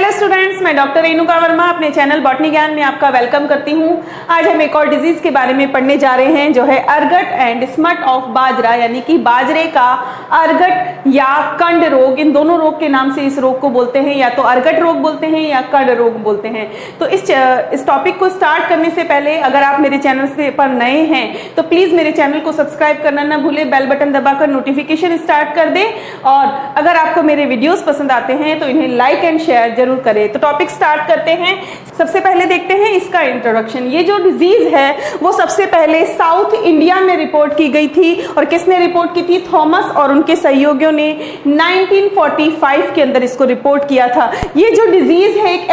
Hello students, मैं doctor Renuka Verma अपने channel botany ज्ञान में आपका वेलकम करती हूँ। आज हम एक और डिजीज के बारे में पढ़ने जा रहे हैं जो है अर्गट एंड स्मट ऑफ बाजरा, यानी कि बाजरे का अर्गट या कंड रोग। इन दोनों रोग के नाम से इस रोग को बोलते हैं, या तो अर्गट रोग बोलते हैं या कंड रोग बोलते हैं। तो इस टॉपिक को स्टार्ट करने से पहले अगर आप मेरे चैनल से पर नए हैं तो प्लीज मेरे चैनल को सब्सक्राइब करना ना भूले, बेल बटन दबाकर नोटिफिकेशन स्टार्ट कर दें, और अगर आपको मेरे वीडियोस पसंद आते हैं तो इन्हें लाइक एंड शेयर जरूर करें। तो टॉपिक स्टार्ट करते हैं। सबसे पहले देखते हैं इसका इंट्रोडक्शन। ये जो डिजीज है वो सबसे पहले साउथ इंडिया में रिपोर्ट की गई थी, और किसने रिपोर्ट की थी? थॉमस और उनके सहयोगियों ने 1945 के अंदर इसको रिपोर्ट किया था। ये जो डिजीज है एक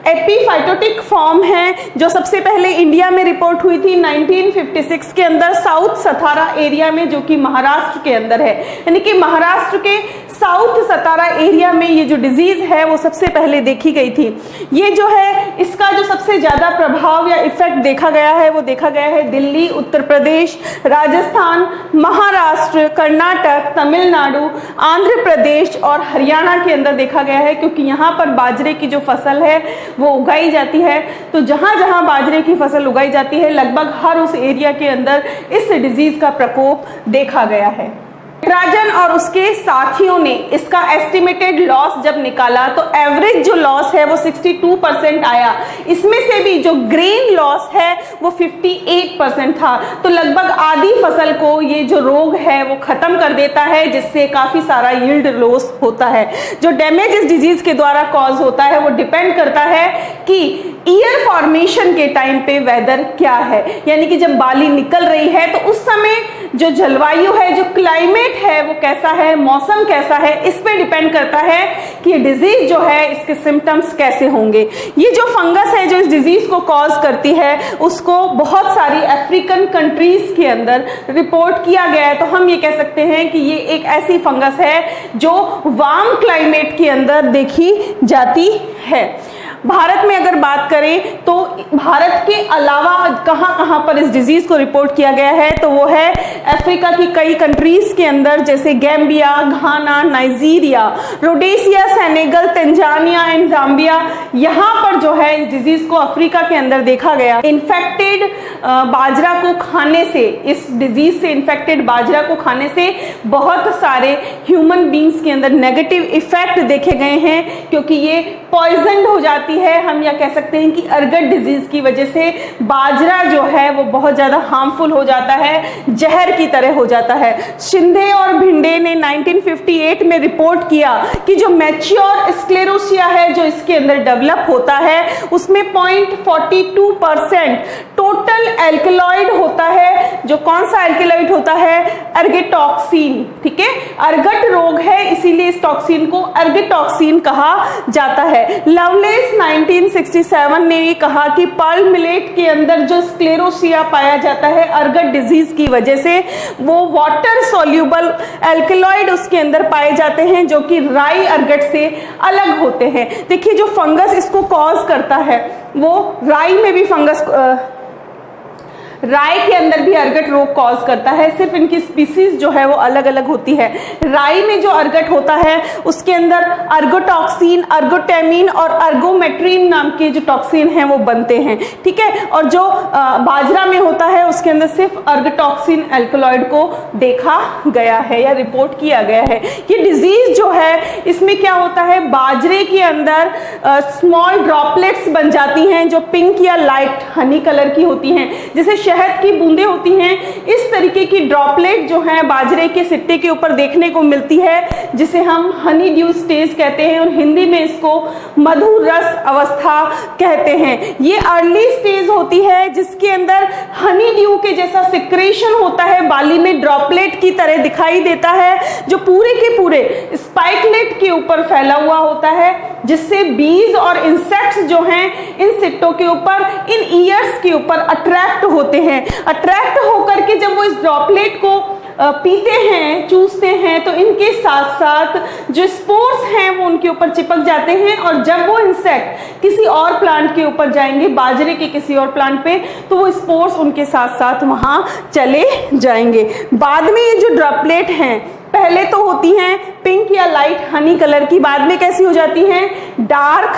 एपीफाइटोटिक फॉर्म है जो सबसे पहले इंडिया में रिपोर्ट हुई थी 1956 के अंदर साउथ सतारा एरिया में, जो कि महाराष्ट्र के अंदर है। यानी कि महाराष्ट्र के साउथ सतारा एरिया में ये जो डिजीज है वो सबसे पहले देखी गई थी। ये जो है इसका जो सबसे ज्यादा प्रभाव या इफेक्ट देखा गया है वो देखा गया है दिल्ली, उत्तर प्रदेश, राजस्थान, महाराष्ट्र, कर्नाटक, तमिलनाडु, आंध्र प्रदेश और हरियाणा के अंदर देखा गया है, क्योंकि यहाँ पर बाजरे की जो फसल है वो उगाई जाती है। तो जहां जहां बाजरे की फसल उगाई जाती है लगभग हर उस एरिया के अंदर इस डिजीज का प्रकोप देखा गया है। राजन और उसके साथियों ने इसका एस्टिमेटेड लॉस जब निकाला तो एवरेज जो लॉस है वो 62% आया। इसमें से भी जो ग्रेन लॉस है वो 58% था। तो लगभग आधी फसल को ये जो रोग है वो खत्म कर देता है, जिससे काफी सारा यील्ड लॉस होता है। जो डैमेज इस डिजीज के द्वारा कॉज होता है वो डिपेंड करता है कि ईयर फॉर्मेशन के टाइम पे वेदर क्या है, यानी कि जब बाली निकल रही है तो उस समय जो जलवायु है, जो क्लाइमेट है वो कैसा है, मौसम कैसा है, इस पे डिपेंड करता है कि डिजीज जो है इसके सिम्टम्स कैसे होंगे। ये जो फंगस है जो इस डिजीज को कॉज करती है उसको बहुत सारी अफ्रीकन कंट्रीज के अंदर रिपोर्ट किया गया है। तो हम ये कह सकते हैं कि ये एक ऐसी फंगस है जो वार्म क्लाइमेट के अंदर देखी जाती है। भारत में अगर बात करें तो भारत के अलावा कहां कहां पर इस डिजीज को रिपोर्ट किया गया है, तो वो है अफ्रीका की कई कंट्रीज के अंदर, जैसे Gambia, Ghana, Nigeria, Rhodesia, Senegal, Tanzania and Zambia. यहां पर जो है इस डिजीज को अफ्रीका के अंदर देखा गया। इन्फेक्टेड बाजरा को खाने से, इस डिजीज से इन्फेक्टेड बाजरा को खाने से बहुत सारे ह्यूमन बींग्स के अंदर नेगेटिव इफेक्ट देखे गए हैं, क्योंकि ये पॉइजन हो जाती है। हम या कह सकते हैं कि अर्गट डिजीज की वजह से बाजरा जो है वो बहुत ज्यादा हार्मफुल हो जाता है, जहर की तरह हो जाता है। शिंदे और भिंडे ने 1958 में रिपोर्ट किया कि जो मैच्योर स्क्लेरोसिया है जो इसके अंदर डेवलप होता है उसमें 0.42% टोटल एल्कलॉइड होता है। जो कौन सा एल्कलॉइड होता है? अर्गेटॉक्सिन। ठीक है, अर्गट रोग है इसीलिए इस टॉक्सिन को अर्गेटॉक्सिन कहा जाता है। लवलेस 1967 ने ये कहा कि पर्ल मिलेट के अंदर जो स्क्लेरोसिया पाया जाता है अर्गट डिजीज की वजह से, वो वाटर सोल्यूबल एल्कलॉइड उसके अंदर पाए जाते हैं जो कि राई अर्गट से अलग होते हैं। देखिए जो फंगस इसको कॉज करता है वो राई में भी फंगस, राई के अंदर भी अर्गट रोग कॉज करता है, सिर्फ इनकी स्पीसीज जो है वो अलग अलग होती है। राई में जो अर्गट होता है उसके अंदर अर्गोटॉक्सिन, अर्गोटेमिन और अर्गोमेट्रिन नाम के जो टॉक्सिन हैं वो बनते हैं। ठीक है, और जो बाजरा में होता है उसके अंदर सिर्फ अर्गोटॉक्सिन एल्कलॉइड को देखा गया है या रिपोर्ट किया गया है। ये डिजीज जो है इसमें क्या होता है, बाजरे के अंदर स्मॉल ड्रॉपलेट्स बन जाती हैं जो पिंक या लाइट हनी कलर की होती हैं, जैसे शहद की बूंदें होती हैं। इस तरीके की ड्रॉपलेट जो है बाजरे के सिट्टे के ऊपर देखने को मिलती है, जिसे हम हनी ड्यू स्टेज कहते हैं, और हिंदी में इसको मधुर रस अवस्था कहते हैं। ये अर्ली स्टेज होती है जिसके अंदर हनी ड्यू के जैसा सिक्रेशन होता है, बाली में ड्रॉपलेट की तरह दिखाई देता है, जो पूरे के पूरे स्पाइकलेट के ऊपर फैला हुआ होता है, जिससे बीज और इंसेक्ट्स जो हैं इन सिट्टों के ऊपर, इन ईयर्स के ऊपर अट्रैक्ट होते हैं। अट्रैक्ट होकर के जब वो इस ड्रॉपलेट को पीते हैं, चूसते हैं, तो इनके साथ साथ जो स्पोर्स हैं वो उनके ऊपर चिपक जाते हैं, और जब वो इंसेक्ट किसी और प्लांट के ऊपर जाएंगे, बाजरे के किसी और प्लांट पे, तो वो स्पोर्स उनके साथ साथ वहां चले जाएंगे। बाद में ये जो ड्रॉपलेट हैं पहले तो होती हैं पिंक या लाइट हनी कलर की, बाद में कैसी हो जाती हैं, डार्क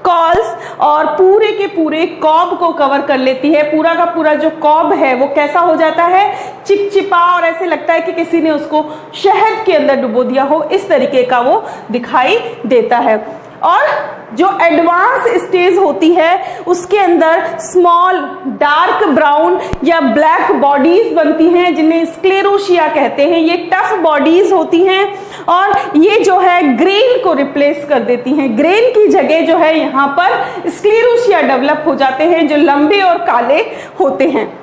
कॉल्स, और पूरे के पूरे कॉब को कवर कर लेती है। पूरा का पूरा जो कॉब है वो कैसा हो जाता है, चिपचिपा, और ऐसे लगता है कि किसी ने उसको शहद के अंदर डुबो दिया हो, इस तरीके का वो दिखाई देता है। और जो एडवांस स्टेज होती है उसके अंदर स्मॉल डार्क ब्राउन या ब्लैक बॉडीज बनती हैं जिन्हें स्क्लेरोशिया कहते हैं। ये टफ बॉडीज होती हैं और ये जो है ग्रेन को रिप्लेस कर देती हैं। ग्रेन की जगह जो है यहाँ पर स्क्लेरोशिया डेवलप हो जाते हैं जो लंबे और काले होते हैं।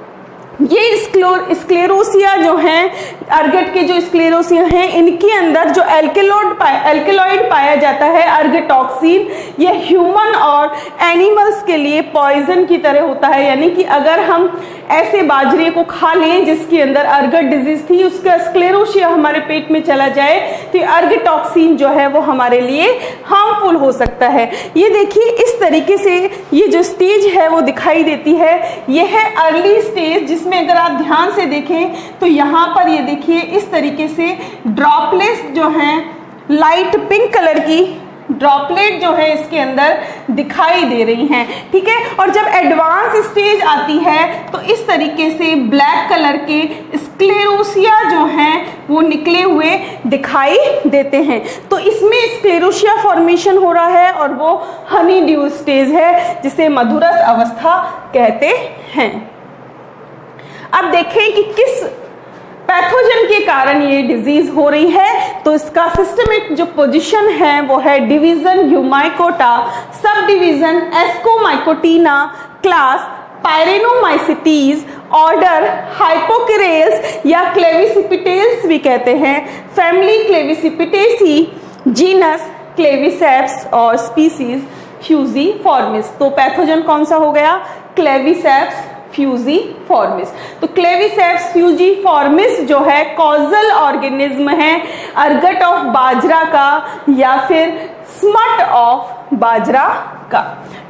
ये स्क्लेरोसिया जो हैं, अर्गट के जो स्क्लेरोसिया हैं, इनके अंदर जो एल्केलॉइड पाया जाता है अर्गटॉक्सिन, ये ह्यूमन और एनिमल्स के लिए पॉइजन की तरह होता है। यानी कि अगर हम ऐसे बाजरे को खा लें जिसके अंदर अर्गट डिजीज थी, उसका स्क्लेरोसिया हमारे पेट में चला जाए तो अर्गटॉक्सिन जो है वो हमारे लिए हार्मफुल हो सकता है। ये देखिए इस तरीके से ये जो स्टेज है वो दिखाई देती है। ये है अर्ली स्टेज, जिसमें अगर आप ध्यान से देखें तो यहाँ पर ये देखिए इस तरीके से ड्रॉपलेट्स जो हैं, लाइट पिंक कलर की ड्रॉपलेट जो है इसके अंदर दिखाई दे रही हैं, ठीक है। और जब एडवांस स्टेज आती है तो इस तरीके से ब्लैक कलर के स्क्लेरोसिया जो हैं वो निकले हुए दिखाई देते हैं। तो इसमें स्क्लेरोसिया फॉर्मेशन हो रहा है और वो हनी ड्यू स्टेज है जिसे मधुरस अवस्था कहते हैं। अब देखें कि किस पैथोजन के कारण ये डिजीज हो रही है। तो इसका सिस्टमिक जो पोजीशन है वो है डिवीजन ह्यूमाइकोटा, सब division Ascomycotina, class Pyrenomycetes, order Hypocreales या क्लेविसिपिटेल्स भी कहते हैं, फैमिली क्लेविसिपिटेसी, जीनस क्लेविसेप्स और स्पीसीज फ्यूजीफॉर्मिस। तो पैथोजन कौन सा हो गया, क्लेविसेप्स फ्यूजीफॉर्मिस। तो क्लेविसेप्स फ्यूजीफॉर्मिस जो है कॉजल ऑर्गेनिज्म है अर्गट ऑफ बाजरा का या फिर स्मट ऑफ बाजरा का,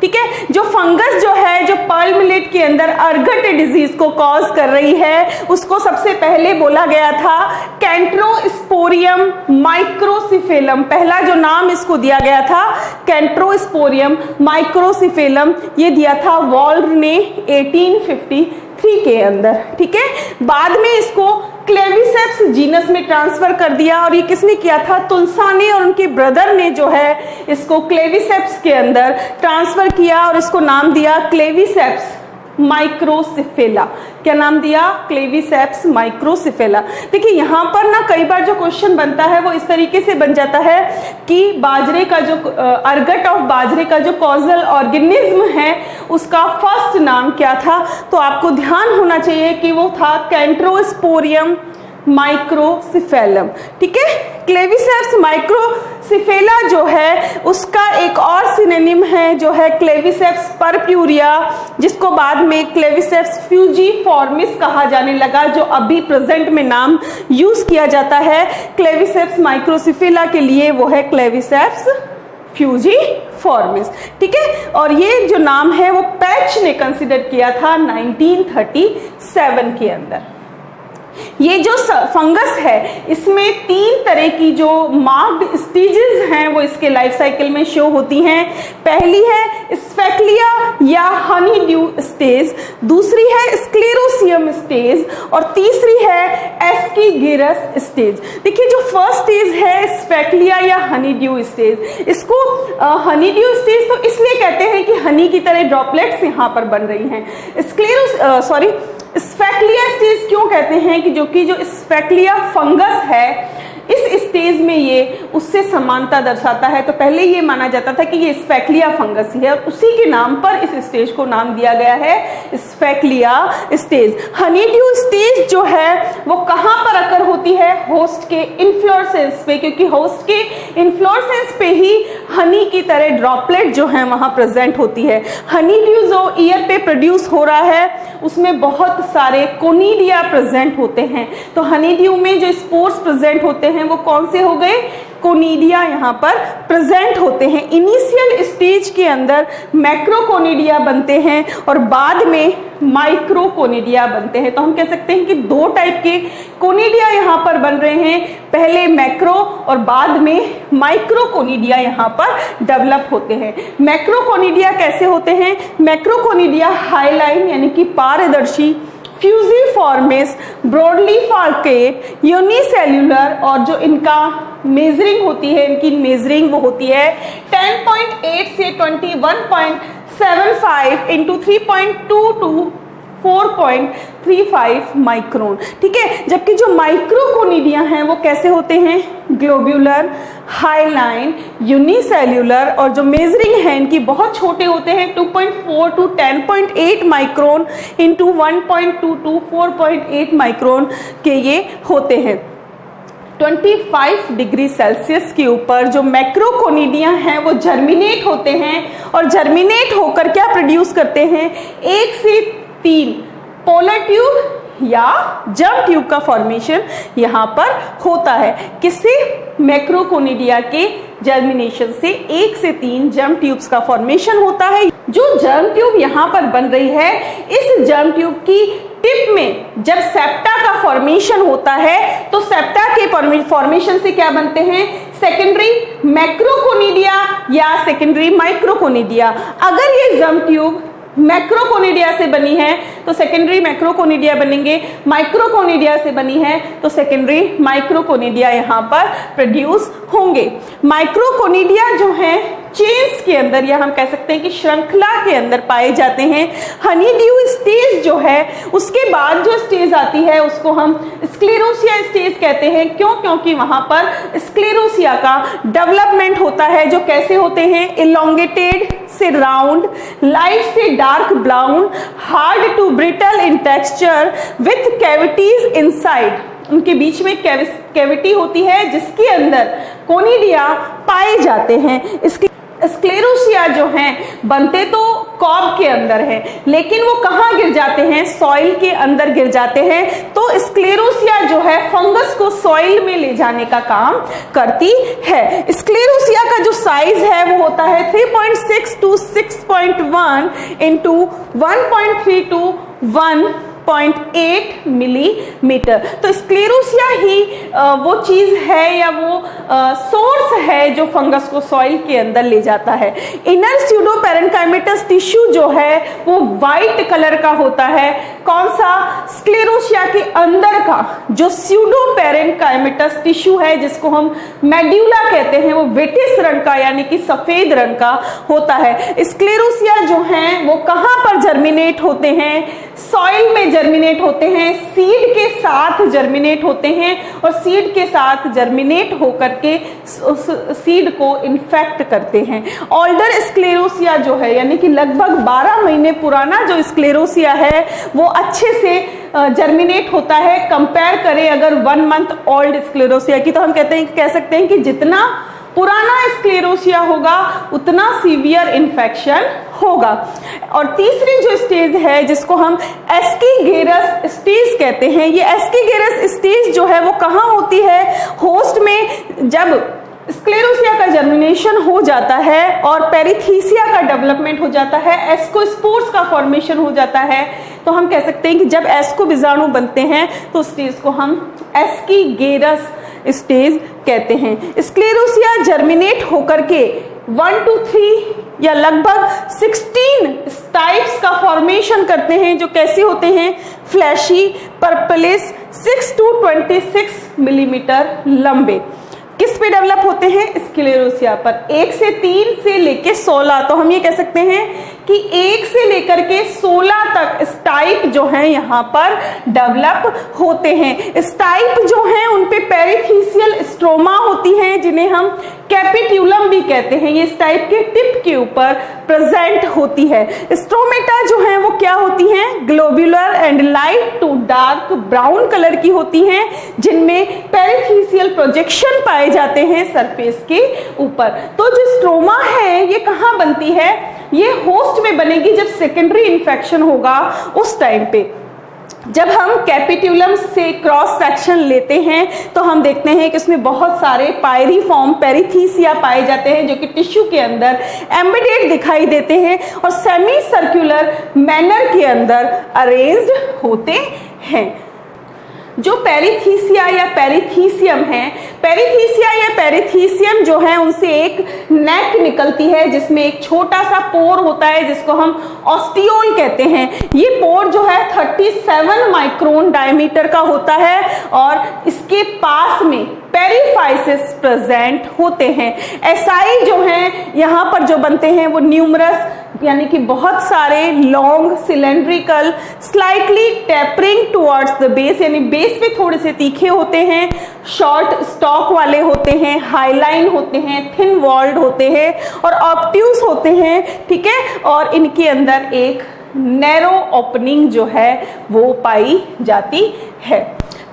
ठीक है। जो फंगस जो है जो पर्ल मिलेट के अंदर अर्गट डिजीज को कॉज कर रही है उसको सबसे पहले बोला गया था कैंट्रोस्पोरियम माइक्रोसिफेलम। पहला जो नाम इसको दिया गया था कैंट्रोस्पोरियम माइक्रोसिफेलम, ये दिया था वॉल्र ने 1853 के अंदर, ठीक है। बाद में इसको क्लेविसेप्स जीनस में ट्रांसफर कर दिया और ये किसने किया था, तुलसाने और उनके ब्रदर ने जो है इसको क्लेविसेप्स के अंदर ट्रांसफर किया और इसको नाम दिया क्लेविसेप्स माइक्रोसिफेला। क्या नाम दिया, क्लेविसेप्स माइक्रोसिफेला। देखिए यहाँ पर ना कई बार जो क्वेश्चन बनता है वो इस तरीके से बन जाता है कि बाजरे का जो अर्गट ऑफ बाजरे का जो कॉजल ऑर्गेनिज्म है उसका फर्स्ट नाम क्या था। तो आपको ध्यान होना चाहिए कि वो था कैंट्रोस्पोरियम माइक्रोसिफेलम, ठीक है। क्लेविसेप्स माइक्रोसिफेला जो है उसका एक और सिनोनिम है जो है क्लेविसेप्स परप्यूरिया, जिसको बाद में क्लेविसेप्स फ्यूजीफॉर्मिस कहा जाने लगा, जो अभी प्रेजेंट में नाम यूज किया जाता है क्लेविसेप्स माइक्रोसिफेला के लिए, वो है क्लेविसेप्स फ्यूजीफॉर्मिस, ठीक है। और ये जो नाम है वो पैच ने कंसिडर किया था 1937 के अंदर। ये जो फंगस है इसमें 3 तरह की जो मार्क्ड स्टेजेस हैं वो इसके लाइफ साइकिल में शो होती हैं। पहली है स्फेक्लिया या हनी ड्यू स्टेज, दूसरी है स्क्लेरोसियम स्टेज और तीसरी है एस्कीगिरस स्टेज। देखिए जो फर्स्ट स्टेज है स्फेक्लिया या हनी ड्यू स्टेज, इसको हनी ड्यू स्टेज तो इसलिए कहते हैं कि हनी की तरह ड्रॉपलेट्स यहाँ पर बन रही हैं। स्फेक्लिया स्टेज क्यों कहते हैं कि जो स्फेक्लिया फंगस है इस स्टेज में ये उससे समानता दर्शाता है। तो पहले ये माना जाता था कि ये स्फेक्लिया फंगस ही है और उसी के नाम पर इस स्टेज को नाम दिया गया है स्फेक्लिया स्टेज। हनी ड्यू स्टेज जो है वो कहाँ पर अकर होती है, होस्ट के इन्फ्लोरेसेंस पे, क्योंकि होस्ट के इन्फ्लोरेसेंस पे ही हनी की तरह ड्रॉपलेट जो है वहां प्रेजेंट होती है। हनी ड्यू जो ईयर पे प्रोड्यूस हो रहा है उसमें बहुत सारे कोनिडिया प्रेजेंट होते हैं। तो हनी ड्यू में जो स्पोर्स प्रेजेंट होते हैं वो कौन से हो गए, कोनिडिया यहाँ पर प्रेजेंट होते हैं। इनिशियल स्टेज के अंदर मैक्रोकोनिडिया बनते हैं और बाद में माइक्रोकोनिडिया बनते हैं। तो हम कह सकते हैं कि दो टाइप के कोनिडिया यहाँ पर बन रहे हैं, पहले मैक्रो और बाद में माइक्रोकोनिडिया यहाँ पर डेवलप होते हैं। मैक्रोकोनिडिया कैसे होते हैं? मैक्रोकोनिडिया हाईलाइन यानी कि पारदर्शी, फ्यूजिफॉर्मिस, ब्रॉडली फार्केट, यूनिसेल्यूलर, और जो इनका मेजरिंग होती है, इनकी मेजरिंग वो होती है 10.8 से 21.75 इंटू 3.2 टू 4.35 माइक्रोन। ठीक है, जबकि जो माइक्रोकोनिडिया हैं वो कैसे होते हैं? ग्लोब्यूलर, हाईलाइन, यूनिसेल्यूलर, और जो मेजरिंग है इनकी बहुत छोटे होते हैं 2.4 to 10.8 micron into 1.2 to 4.8 micron के ये होते हैं। 25 डिग्री सेल्सियस के ऊपर जो मैक्रोकोनिडिया हैं वो जर्मिनेट होते हैं, और जर्मिनेट होकर क्या प्रोड्यूस करते हैं? 1 से 3 पोलर ट्यूब या जर्म ट्यूब का फॉर्मेशन यहाँ पर होता है। किससे? मैक्रोकोनिडिया के जर्मिनेशन से 1 से 3 जर्म ट्यूब्स का फॉर्मेशन होता है। जो जर्म ट्यूब यहाँ पर बन रही है, इस जर्म ट्यूब की टिप में जब सेप्टा का फॉर्मेशन होता है तो सेप्टा के फॉर्मेशन से क्या बनते हैं? सेकेंडरी मैक्रोकोनिडिया या सेकेंडरी माइक्रोकोनिडिया। अगर ये जर्म ट्यूब मैक्रोकोनिडिया से बनी है तो सेकेंडरी मैक्रोकोनिडिया बनेंगे, माइक्रोकोनिडिया से बनी है तो सेकेंडरी माइक्रोकोनिडिया यहाँ पर प्रोड्यूस होंगे। माइक्रोकोनिडिया जो है चेन्स के अंदर, या हम कह सकते हैं कि श्रृंखला के अंदर पाए जाते हैं। हनी ड्यू स्टेज जो है, उसके बाद जो स्टेज आती है उसको हम स्क्लेरोसिया स्टेज कहते हैं। क्यों? क्योंकि वहां पर स्क्लेरोसिया का डेवलपमेंट होता है, जो कैसे होते हैं? इलोंगेटेड से राउंड, लाइट से dark brown, hard to brittle in texture with cavities inside. उनके बीच में कैविटी होती है जिसके अंदर कोनिडिया पाए जाते हैं। स्क्लेरोसिया जो हैं बनते तो कॉब के अंदर है, लेकिन वो कहाँ गिर जाते हैं? सॉइल के अंदर गिर जाते हैं। तो स्क्लेरोसिया जो है फंगस को सॉइल में ले जाने का काम करती है। स्क्लेरोसिया का जो साइज है वो होता है 3.6 टू 6.1 इंटू 1.3 टू 1.8 मिलीमीटर। तो स्क्लेरोसिया ही वो चीज है या वो सोर्स है जो फंगस को सॉइल के अंदर ले जाता है। इनर स्यूडो पेरेन्काइमेटस टिश्यू जो है वो व्हाइट कलर का होता है। कौन सा? स्क्लेरोसिया के अंदर का जो स्यूडो पेरेन्काइमेटस टिश्यू है, जिसको हम मेड्यूला कहते हैं, वो विटिस रंग का यानी कि सफेद रंग का होता है। स्क्लेरोसिया जो हैं वो कहां पर जर्मिनेट होते हैं? सॉइल में जर्मिनेट होते हैं, सीड के साथ जर्मिनेट होते हैं, और सीड के साथ जर्मिनेट होकर के उस सीड को इन्फेक्ट करते हैं। ओल्डर स्क्लेरोसिया जो है यानी कि लगभग 12 महीने पुराना जो स्क्लेरोसिया है वो अच्छे से जर्मिनेट होता है। कंपेयर करें अगर 1 मंथ ओल्ड स्क्लेरोसिया की, तो हम कह सकते हैं कि जितना पुराना स्क्लेरोसिया होगा उतना सीवियर इन्फेक्शन होगा। और तीसरी जो स्टेज है जिसको हम एस्कीगेरस स्टेज कहते हैं, ये एस्कीगेरस स्टेज जो है वो कहाँ होती है? होस्ट में जब स्क्लेरोसिया का जर्मिनेशन हो जाता है और पेरिथीसिया का डेवलपमेंट हो जाता है, एस्कोस्पोर्स का फॉर्मेशन हो जाता है, तो हम कह सकते हैं कि जब एस्को बीजाणु बनते हैं तो स्टेज को हम एस्कीगेरस स्टेज कहते हैं। स्क्लेरोसिया जर्मिनेट होकर के 1 to 3 या लगभग 16 टाइप्स का फॉर्मेशन करते हैं, जो कैसे होते हैं? फ्लैशी, पर्पलिस, 6 to 26 मिलीमीटर लंबे। किस पे डेवलप होते हैं? स्क्लेरोसिया पर। 1 से 3 से लेके 16, तो हम ये कह सकते हैं कि 1 से लेकर के 16 तक स्टाइप जो हैं यहाँ पर डेवलप होते हैं। स्टाइप जो हैं उन पे पेरिथीसियल स्ट्रोमा होती हैं, जिन्हें हम कैपिट्यूलम भी कहते हैं। ये स्टाइप के टिप के ऊपर प्रेजेंट होती है। स्ट्रोमेटा जो हैं वो क्या होती हैं? Globular and light to dark brown colour की होती हैं, जिनमें पेरिथीसियल प्रोजेक्शन पाए जाते हैं सरफेस के ऊपर। तो जो स्ट्रोमा है ये कहाँ बनती है? ये होस्ट में बनेगी जब सेकेंडरी इन्फेक्शन होगा उस टाइम पे। जब हम कैपिट्यूलम से क्रॉस सेक्शन लेते हैं तो हम देखते हैं कि उसमें बहुत सारे पायरीफॉर्म पेरिथीसिया पाए जाते हैं जो कि टिश्यू के अंदर एम्बेडेड दिखाई देते हैं और सेमी सर्कुलर मैनर के अंदर अरेंज्ड होते हैं। जो पेरिथीसिया या पेरिथीसियम है, पेरिथीसिया या पेरिथीसियम जो है उनसे एक नेक निकलती है जिसमें एक छोटा सा पोर होता है जिसको हम ऑस्टियोल कहते हैं। ये पोर जो है 37 माइक्रोन डायमीटर का होता है और इसके पास में पेरीफाइसिस प्रेजेंट होते हैं। एसाई जो हैं यहाँ पर जो बनते हैं वो न्यूमरस यानी कि बहुत सारे long cylindrical slightly tapering towards the base यानी बेस पे थोड़े से तीखे होते हैं, शॉर्ट स्टॉक वाले होते हैं, हाईलाइन होते हैं, थिन वॉल्ड होते हैं और ऑब्ट्यूस होते हैं। ठीक है, और इनके अंदर एक नैरो ओपनिंग जो है वो पाई जाती है।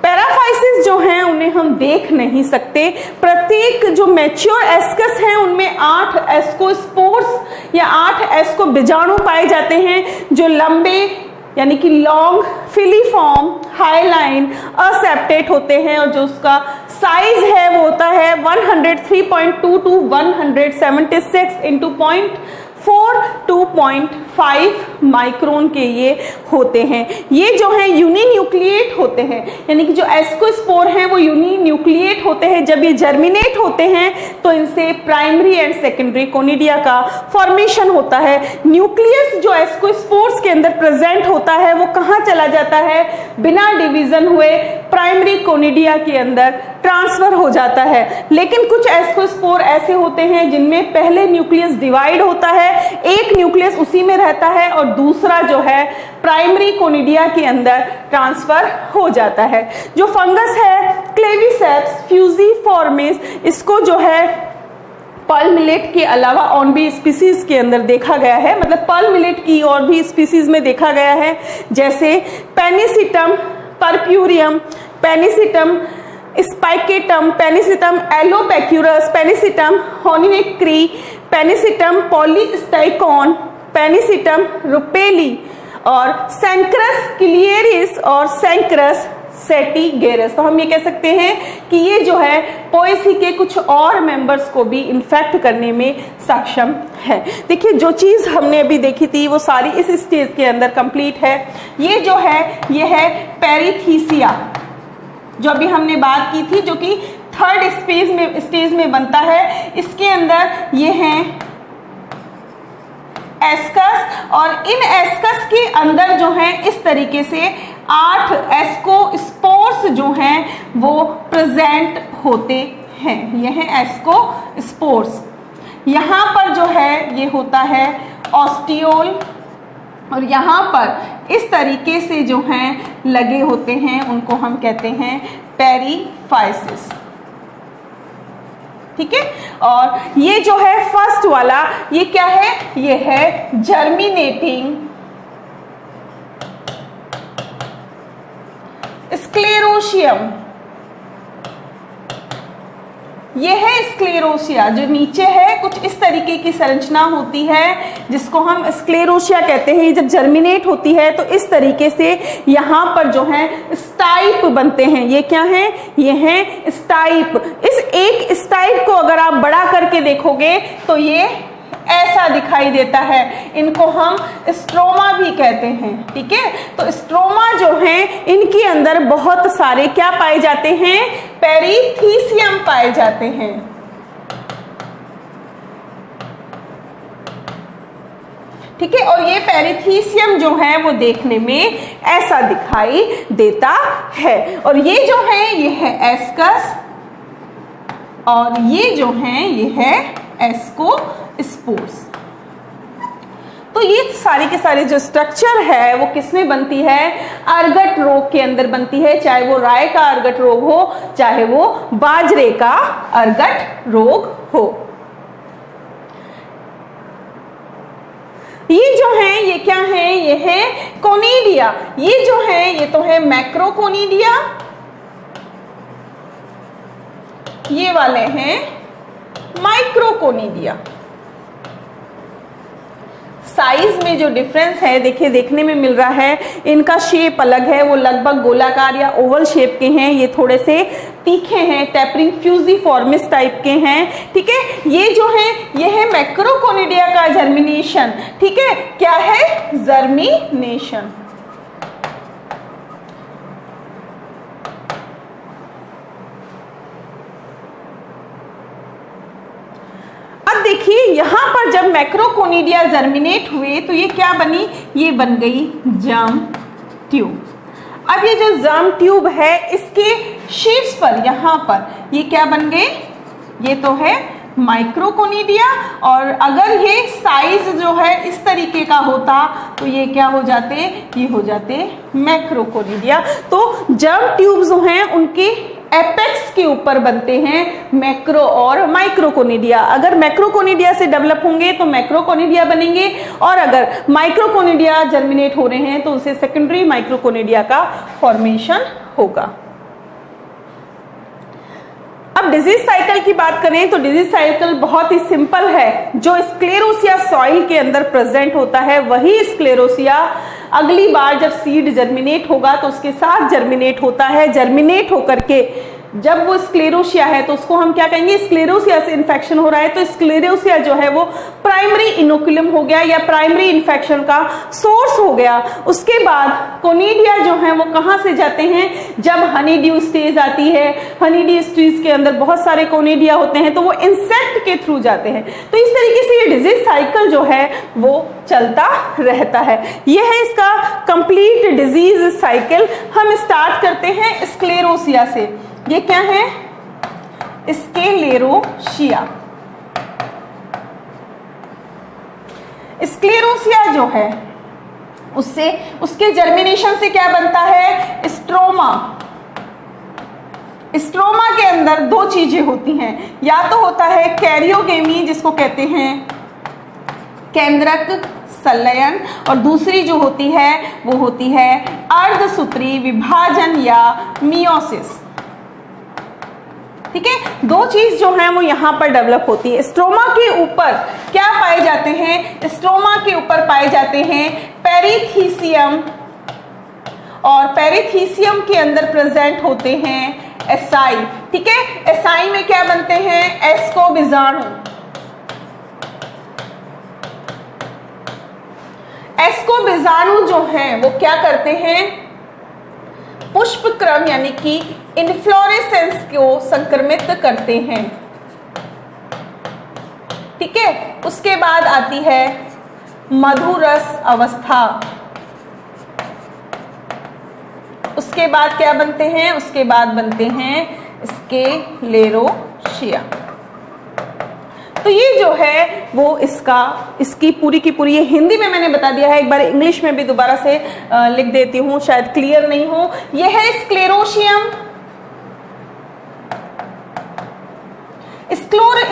पैराफाइसिस जो हैं उन्हें हम देख नहीं सकते। प्रत्येक जो मैच्योर एस्कस हैं उनमें 8 एस्कोस्पोर्स या 8 एस्को बीजाणु पाए जाते हैं जो लंबे यानी कि लॉन्ग फिलीफॉर्म हाईलाइन असेप्टेट होते हैं और जो उसका साइज है वो होता है 103.2 to 176 into 0.4 to 0.5 माइक्रोन के ये होते हैं। ये जो है यूनिन्यूक्लिएट होते हैं यानी कि जो एस्कोस्पोर हैं वो यूनिन्यूक्लिएट होते हैं। जब ये जर्मिनेट होते हैं तो इनसे प्राइमरी एंड सेकेंडरी कोनिडिया का फॉर्मेशन होता है। न्यूक्लियस जो एस्कोस्पोर्स के अंदर प्रेजेंट होता है वो कहाँ चला जाता है, बिना डिवीजन हुए प्राइमरी कोनिडिया के अंदर ट्रांसफर हो जाता है। लेकिन कुछ एस्कोस्पोर ऐसे होते हैं जिनमें पहले न्यूक्लियस डिवाइड होता है, एक न्यूक्लियस उसी में रहता है और दूसरा जो है प्राइमरी कोनिडिया के अंदर ट्रांसफर हो जाता है। जो फंगस है क्लेविसेप्स फ्यूजिफॉर्मिस, इसको जो है पर्ल मिलेट के अलावा और भी स्पीसीज के अंदर देखा गया है, मतलब पर्ल मिलेट की और भी स्पीसीज में देखा गया है, जैसे पेनिसिटम परप्यूरियम, पेनिसिटम स्पाइकेटम, पेनिसिटम एलोपेक्यूरस, पेनिसिटम होनिनेक्री, पेनिसिटम पॉलीस्टाइकॉन, पेनिसिटम रुपेली और सैंक्रस क्लियरिस और सैंक्रस सेटिगेरस। तो हम ये कह सकते हैं कि ये जो है पोएसी के कुछ और मेंबर्स को भी इन्फेक्ट करने में सक्षम है। देखिए जो चीज हमने अभी देखी थी वो सारी इस स्टेज के अंदर कंप्लीट है। ये जो है ये है पेरिथीसिया जो अभी हमने बात की थी, जो कि थर्ड स्टेज में बनता है। इसके अंदर ये हैं एस्कस और इन एस्कस के अंदर जो है इस तरीके से 8 एस्कोस्पोर्स जो हैं वो प्रेजेंट होते हैं। यह है एस्कोस्पोर्स। यहाँ पर जो है ये होता है ऑस्टियोल और यहाँ पर इस तरीके से जो हैं लगे होते हैं उनको हम कहते हैं पेरीफाइसिस। ठीक है, और ये जो है फर्स्ट वाला ये क्या है, ये है जर्मिनेटिंग स्क्लेरोशियम। ये है स्क्लेरोशिया, जो नीचे है कुछ इस तरीके की संरचना होती है जिसको हम स्क्लेरोशिया कहते हैं। जब जर्मिनेट होती है तो इस तरीके से यहाँ पर जो है स्टाइप बनते हैं। ये क्या है, ये है स्टाइप। इस एक स्टाइप को अगर आप बड़ा करके देखोगे तो ये ऐसा दिखाई देता है। इनको हम स्ट्रोमा भी कहते हैं। ठीक है, तो स्ट्रोमा जो है इनके अंदर बहुत सारे क्या पाए जाते हैं, पेरिथीसियम पाए जाते हैं। ठीक है, और ये पेरिथीसियम जो है वो देखने में ऐसा दिखाई देता है। और ये जो है ये है एस्कस और ये जो है ये है एस्कोस्पोर्स। तो ये सारी के सारे जो स्ट्रक्चर है वो किसमें बनती है, अर्गट रोग के अंदर बनती है। चाहे वो राय का अर्गट रोग हो, चाहे वो बाजरे का अर्गट रोग हो। ये जो है ये क्या है, ये है कोनिडिया। ये जो है ये तो है मैक्रोकोनिडिया, ये वाले हैं माइक्रोकोनिडिया। साइज में जो डिफरेंस है देखिए देखने में मिल रहा है, इनका शेप अलग है, वो लगभग गोलाकार या ओवल शेप के हैं, ये थोड़े से तीखे हैं, टेपरिंग फ्यूजिफॉर्मिस टाइप के हैं। ठीक है, ये जो है ये है मैक्रोकोनिडिया का जर्मिनेशन। ठीक है, क्या है? जर्मिनेशन। देखिए यहां पर जब मैक्रोकोनिडिया जर्मिनेट हुए तो ये क्या बनी? ये बन गई जर्म ट्यूब। अब ये जो जर्म ट्यूब है इसके शीट्स पर यहां पर ये क्या बन गए? ये तो है माइक्रोकोनिडिया, और अगर ये साइज जो है इस तरीके का होता तो ये क्या हो जाते? ये हो जाते मैक्रोकोनिडिया। तो जर्म ट्यूब जो हैं उनके एपेक्स के ऊपर बनते हैं मैक्रो और माइक्रोकोनिडिया। अगर मैक्रोकोनिडिया से डेवलप होंगे तो मैक्रोकोनिडिया बनेंगे, और अगर माइक्रोकोनिडिया जर्मिनेट हो रहे हैं तो उसे सेकेंडरी माइक्रोकोनिडिया का फॉर्मेशन होगा। अब डिजीज साइकिल की बात करें तो डिजीज साइकिल बहुत ही सिंपल है। जो स्क्लेरोसिया सॉइल के अंदर प्रेजेंट होता है वही स्क्लेरोसिया अगली बार जब सीड जर्मिनेट होगा तो उसके साथ जर्मिनेट होता है। जर्मिनेट होकर के जब वो स्क्लेरोसिया है तो उसको हम क्या कहेंगे? स्क्लेरोसिया से इन्फेक्शन हो रहा है तो स्क्लेरोसिया जो है वो प्राइमरी इनोकुलम हो गया या प्राइमरी इन्फेक्शन का सोर्स हो गया। उसके बाद कोनिडिया जो है वो कहाँ से जाते हैं? जब हनी ड्यू स्टेज आती है, हनी ड्यू स्टेज के अंदर बहुत सारे कोनिडिया होते हैं तो वो इंसेक्ट के थ्रू जाते हैं। तो इस तरीके से ये डिजीज साइकिल जो है वो चलता रहता है। ये है इसका कंप्लीट डिजीज साइकिल। हम स्टार्ट करते हैं स्क्लेरोसिया से। ये क्या है? स्क्लेरोसिया। स्क्लेरोसिया जो है उससे उसके जर्मिनेशन से क्या बनता है? स्ट्रोमा। स्ट्रोमा के अंदर दो चीजें होती हैं, या तो होता है कैरियोगेमी जिसको कहते हैं केंद्रक संलयन, और दूसरी जो होती है वो होती है अर्धसूत्री विभाजन या मियोसिस। ठीक है, दो चीज जो है वो यहां पर डेवलप होती है। स्ट्रोमा के ऊपर क्या पाए जाते हैं? स्ट्रोमा के ऊपर पाए जाते हैं पेरिथीसियम, और पेरिथीसियम के अंदर प्रेजेंट होते हैं एसाई। ठीक है, एसाई में क्या बनते हैं? एस्कोबिजाणु। एस्कोबिजाणु जो हैं वो क्या करते हैं? पुष्प क्रम यानी कि इन्फ्लोरेसेंस को संक्रमित करते हैं। ठीक है, उसके बाद आती है मधुरस अवस्था। उसके बाद क्या बनते हैं? उसके बाद बनते हैं स्क्लेरोसिया। तो ये जो है वो इसकी पूरी की पूरी, ये हिंदी में मैंने बता दिया है, एक बार इंग्लिश में भी दोबारा से लिख देती हूँ, शायद क्लियर नहीं हो। ये है स्क्लेरोशियम।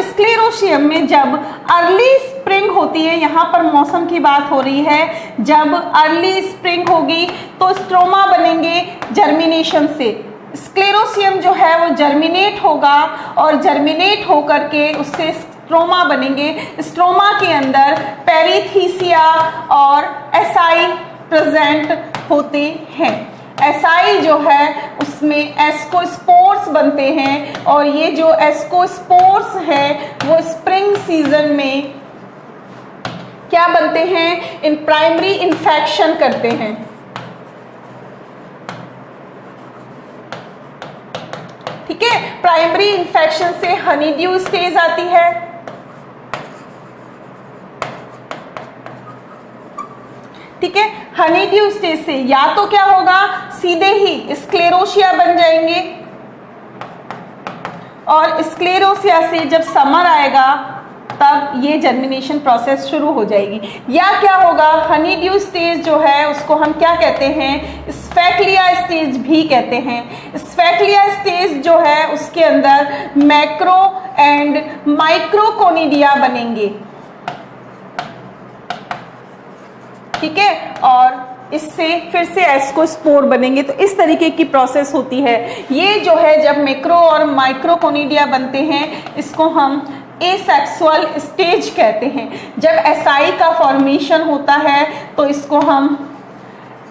स्क्लेरोशियम में जब अर्ली स्प्रिंग होती है, यहाँ पर मौसम की बात हो रही है, जब अर्ली स्प्रिंग होगी तो स्ट्रोमा बनेंगे जर्मिनेशन से। स्क्लेरोशियम जो है वो जर्मिनेट होगा और जर्मिनेट होकर के उससे स्ट्रोमा बनेंगे। स्ट्रोमा के अंदर पेरिथीसिया और एसाई प्रेजेंट होते हैं। एसाई जो है उसमें एस्कोस्पोर्स बनते हैं, और ये जो एस्कोस्पोर्स है वो स्प्रिंग सीजन में क्या बनते हैं? इन प्राइमरी इन्फेक्शन करते हैं। ठीक है, प्राइमरी इन्फेक्शन से हनी ड्यू स्टेज आती है। ठीक है, हनी ड्यू स्टेज से या तो क्या होगा? सीधे ही स्क्लेरोसिया बन जाएंगे, और स्क्लेरोसिया से जब समर आएगा तब ये जर्मिनेशन प्रोसेस शुरू हो जाएगी। या क्या होगा? हनी ड्यू स्टेज जो है उसको हम क्या कहते हैं? स्फैक्लिया स्टेज भी कहते हैं। स्फैक्लिया स्टेज जो है उसके अंदर मैक्रो एंड माइक्रोकोनिडिया बनेंगे। ठीक है, और इससे फिर से एस्कोस्पोर बनेंगे। तो इस तरीके की प्रोसेस होती है। ये जो है जब मैक्रो और माइक्रोकोनिडिया बनते हैं इसको हम एसेक्सुअल स्टेज कहते हैं। जब एसाई का फॉर्मेशन होता है तो इसको हम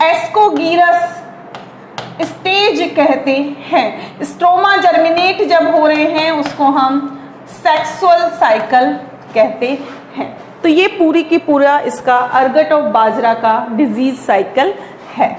एस्कोगीरस स्टेज कहते हैं। स्ट्रोमा जर्मिनेट जब हो रहे हैं उसको हम सेक्सुअल साइकिल कहते हैं। तो ये पूरी की पूरा इसका अर्गट ऑफ बाजरा का डिजीज साइकिल है।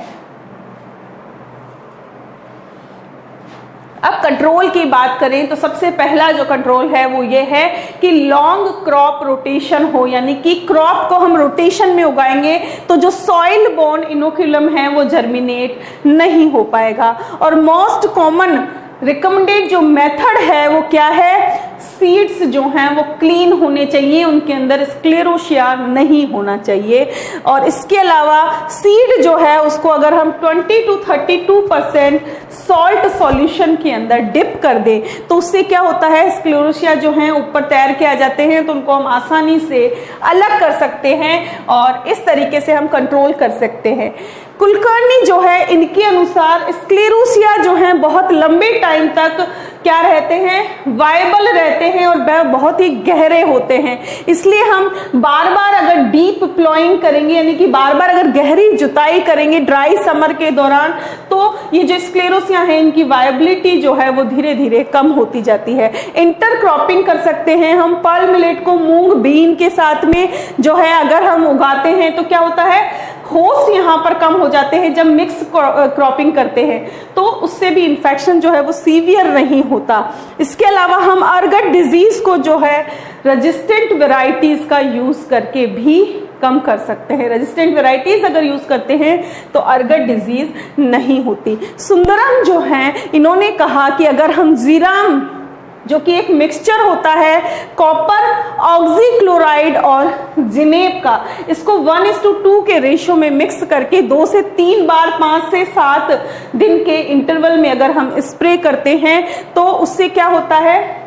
अब कंट्रोल की बात करें तो सबसे पहला जो कंट्रोल है वो ये है कि लॉन्ग क्रॉप रोटेशन हो, यानी कि क्रॉप को हम रोटेशन में उगाएंगे तो जो सॉइल बोर्न इनोक्यूलम है वो जर्मिनेट नहीं हो पाएगा। और मोस्ट कॉमन रिकमेंडेड जो मेथड है वो क्या है, सीड्स जो हैं वो क्लीन होने चाहिए, उनके अंदर स्क्लेरोशिया नहीं होना चाहिए। और इसके अलावा सीड जो है उसको अगर हम 20 to 32% सॉल्ट सॉल्यूशन के अंदर डिप कर दें तो उससे क्या होता है, स्क्लेरोशिया जो हैं ऊपर तैर के आ जाते हैं तो उनको हम आसानी से अलग कर सकते हैं और इस तरीके से हम कंट्रोल कर सकते हैं। कुलकर्णी जो है इनके अनुसार स्क्लेरोसिया जो है बहुत लंबे टाइम तक क्या रहते हैं, वायबल रहते हैं और बहुत ही गहरे होते हैं। इसलिए हम बार बार अगर डीप प्लॉइंग करेंगे, यानी कि बार बार अगर गहरी जुताई करेंगे ड्राई समर के दौरान, तो ये जो स्क्लेरोसिया है इनकी वायबिलिटी जो है वो धीरे धीरे कम होती जाती है। इंटरक्रॉपिंग कर सकते हैं हम, पर्ल मिलेट को मूंग बीन के साथ में जो है अगर हम उगाते हैं तो क्या होता है, होस्ट यहाँ पर कम हो जाते हैं। जब मिक्स क्रॉपिंग करते हैं तो उससे भी इन्फेक्शन जो है वो सीवियर नहीं होता। इसके अलावा हम अर्गट डिजीज को जो है रेजिस्टेंट वेराइटीज का यूज करके भी कम कर सकते हैं। रेजिस्टेंट वेराइटीज अगर यूज करते हैं तो अर्गट डिजीज नहीं होती। सुंदरम जो है इन्होंने कहा कि अगर हम जीराम जो कि एक मिक्सचर होता है कॉपर ऑक्सीक्लोराइड और जिनेब का, इसको 1:2 के रेशियो में मिक्स करके 2 से 3 बार 5 से 7 दिन के इंटरवल में अगर हम स्प्रे करते हैं तो उससे क्या होता है,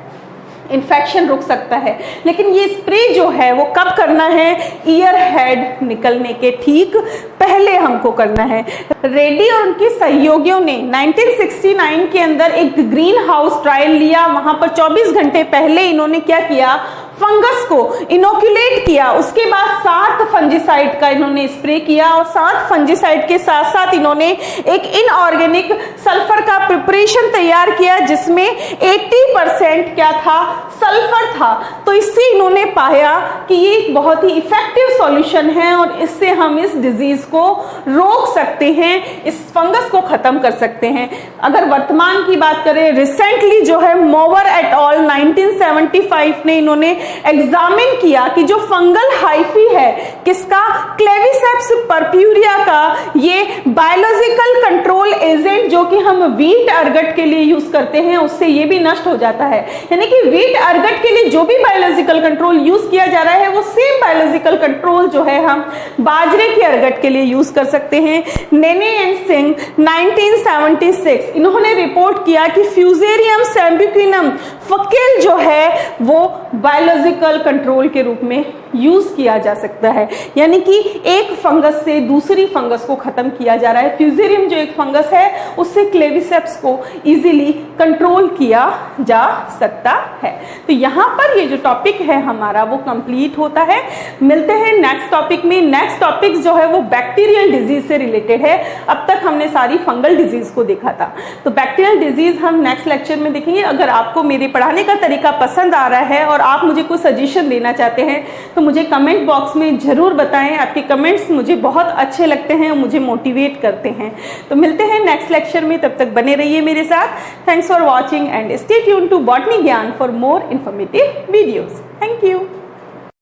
इन्फेक्शन रुक सकता है। लेकिन ये स्प्रे जो है वो कब करना है, ईयर हेड निकलने के ठीक पहले हमको करना है। रेड्डी और उनके सहयोगियों ने 1969 के अंदर एक ग्रीन हाउस ट्रायल लिया। वहां पर 24 घंटे पहले इन्होंने क्या किया, फंगस को इनोक्यूलेट किया। उसके बाद 7 फंजीसाइड का इन्होंने स्प्रे किया और 7 फंजीसाइड के साथ साथ इन्होंने एक इनऑर्गेनिक सल्फर का प्रिपरेशन तैयार किया जिसमें 80% क्या था, सल्फर था। तो इससे इन्होंने पाया कि ये बहुत ही इफेक्टिव सॉल्यूशन है और इससे हम इस डिजीज को रोक सकते हैं, इस फंगस को खत्म कर सकते हैं। अगर वर्तमान की बात करें, रिसेंटली जो है मोवर एट ऑल 1975 ने इन्होंने एग्जामिन किया कि जो फंगल हाइफी है किसका, क्लेविसेप्स पर्प्यूरिया का, ये बायोलॉजिकल कंट्रोल एजेंट जो कि हम वीट अर्गट के लिए यूज करते हैं उससे ये भी नष्ट हो जाता है। यानी कि वीट अर्गट के लिए जो भी बायोलॉजिकल कंट्रोल यूज किया जा रहा है वो सेम बायोलॉजिकल कंट्रोल जो है हम बाजरे के अर्गट के लिए यूज कर सकते हैं। नेने एंड सिंह 1976 इन्होंने रिपोर्ट किया कि फ्यूजेरियम सैम्बुकिनम फकेल जो है वो बायोलॉजिकल कंट्रोल के रूप में यूज किया जा सकता है। यानी कि एक फंगस से दूसरी फंगस को खत्म किया जा रहा है। फ्यूजेरियम जो एक फंगस है उससे क्लेविसेप्स को इजीली कंट्रोल किया जा सकता है। तो यहाँ पर ये जो टॉपिक है हमारा वो कंप्लीट होता है। मिलते हैं नेक्स्ट टॉपिक में। नेक्स्ट टॉपिक जो है वो बैक्टीरियल डिजीज से रिलेटेड है। अब तक हमने सारी फंगल डिजीज को देखा था, तो बैक्टीरियल डिजीज हम नेक्स्ट लेक्चर में देखेंगे। अगर आपको मेरे पढ़ाने का तरीका पसंद आ रहा है और आप मुझे कोई सजेशन देना चाहते हैं तो मुझे कमेंट बॉक्स में जरूर बताएं। आपके कमेंट्स मुझे बहुत अच्छे लगते हैं और मुझे मोटिवेट करते हैं। तो मिलते हैं नेक्स्ट लेक्चर में, तब तक बने रहिए मेरे साथ। Thanks for watching and stay tuned to botany Gyan for more informative videos. Thank you.